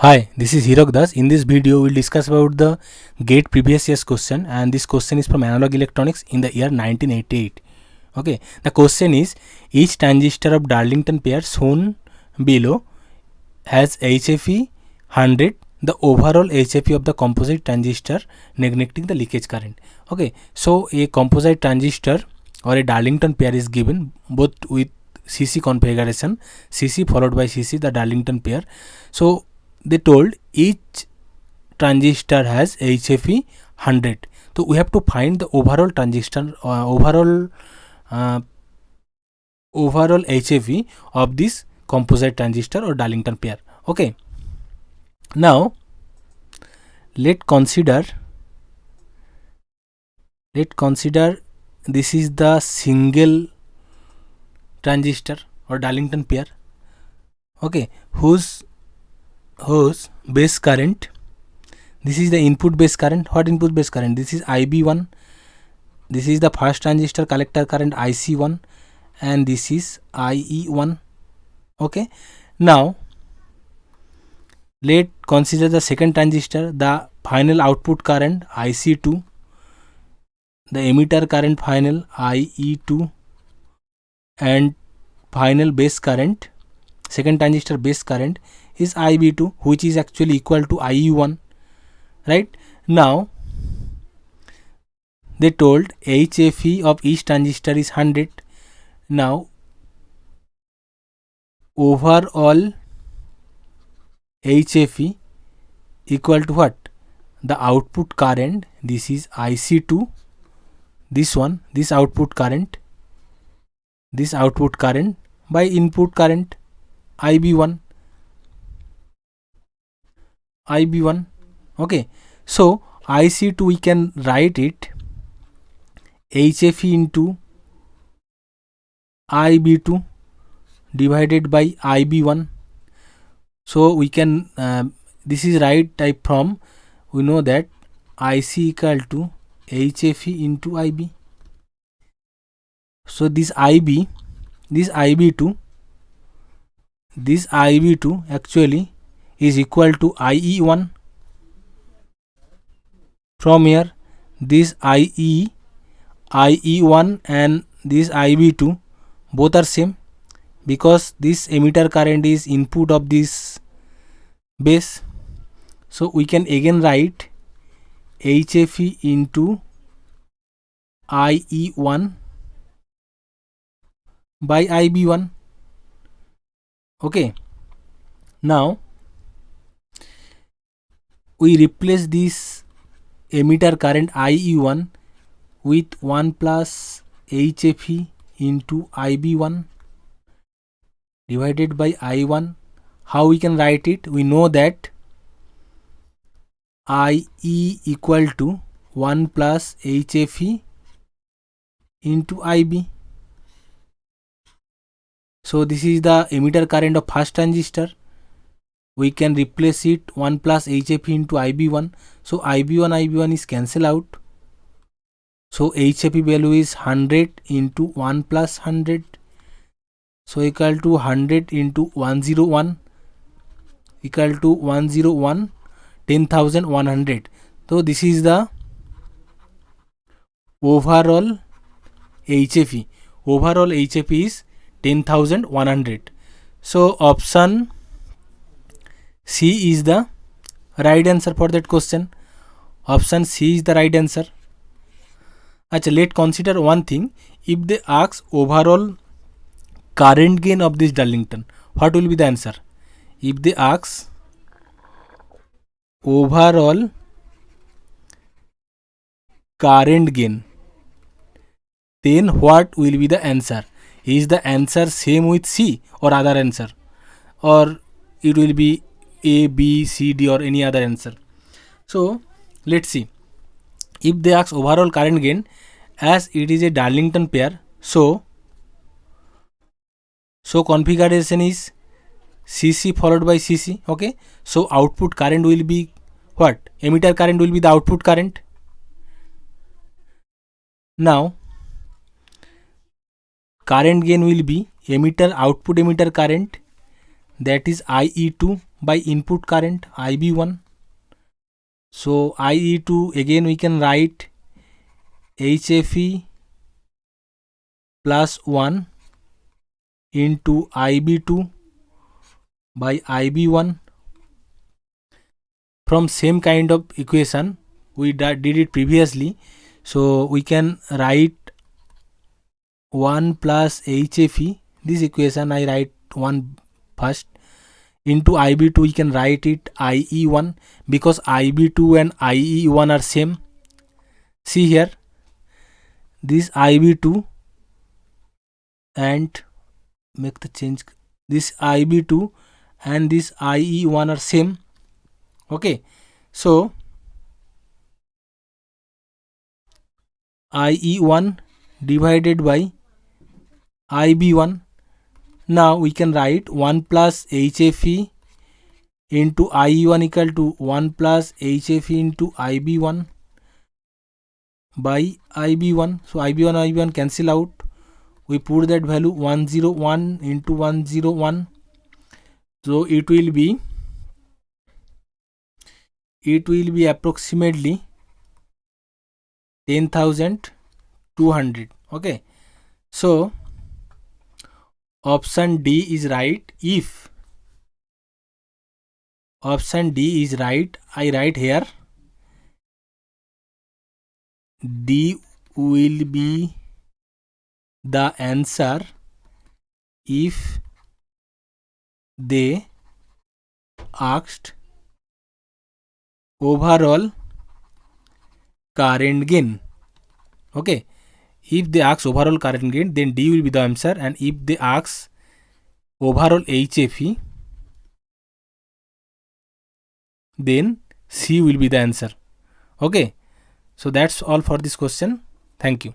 Hi, this is Hirok Das. In this video, we'll discuss about the GATE previous year's question, and this question is from Analog Electronics in the year 1988. Okay, the question is: each transistor of Darlington pair shown below has HFE 100. The overall HFE of the composite transistor neglecting the leakage current. Okay, so a composite transistor or a Darlington pair is given both with CC configuration, CC followed by CC, the Darlington pair. So they told each transistor has HFE 100. So we have to find the overall transistor overall HFE of this composite transistor or Darlington pair. Okay, now let's consider this is the single transistor or Darlington pair, okay, whose base current, this is the input base current. What input base current? This is IB1, this is the first transistor collector current IC1, and this is IE1. Okay, now let's consider the second transistor, the final output current IC2, the emitter current final IE2, and final base current, second transistor base current is IB2, which is actually equal to IE1. Right, now they told HFE of each transistor is 100. Now overall HFE equal to what? The output current, this is IC2, this one, this output current by input current IB1. Okay, so IC2 we can write it HFE into IB2 divided by IB1. So we can this is right type from, we know that IC equal to HFE into IB. So this IB, this IB2 actually is equal to IE1. From here, this IE1 and this IB2 both are same, because this emitter current is input of this base. So we can again write HFE into IE1 by IB1. Okay, now we replace this emitter current IE1 with 1 plus HFE into IB1 divided by I1. How we can write it? We know that IE equal to 1 plus HFE into IB. So this is the emitter current of first transistor. We can replace it 1 plus HFE into IB1. So IB1 is cancel out. So HFE value is 100 into 1 plus 100. So equal to 100 into 101 equal to 101, 10,100. So this is the overall HFE. Overall HFE is 10,100. So option C is the right answer for that question. Option C is the right answer. Achha, let's consider one thing. If they ask overall current gain of this Darlington, what will be the answer? If they ask overall current gain, then what will be the answer? Is the answer same with C or other answer, or it will be A, B, C, D or any other answer? So let's see. If they ask overall current gain, as it is a Darlington pair, so configuration is CC followed by CC. Okay, so output current will be what? Emitter current will be the output current. Now current gain will be output emitter current, that is IE2 by input current IB1. So IE2, again we can write HFE plus 1 into IB2 by IB1. From same kind of equation we did it previously, so we can write 1 plus HFE, this equation I write 1 first, into IB2 we can write it IE1, because IB2 and IE1 are same. See here, this IB2 and make the change, this IB2 and this IE1 are same. Okay, so IE1 divided by IB1. Now we can write 1 plus HFE into IE1 equal to 1 plus HFE into IB1 by IB1. So IB1 IB1 cancel out. We put that value 101 into 101. So it will be approximately 10,200. Okay, so option D is right. If option D is right, I write here D will be the answer if they asked overall current gain. Okay, if they ask overall current gain, then D will be the answer, and if they ask overall HFE, then C will be the answer. Okay, so that's all for this question. Thank you.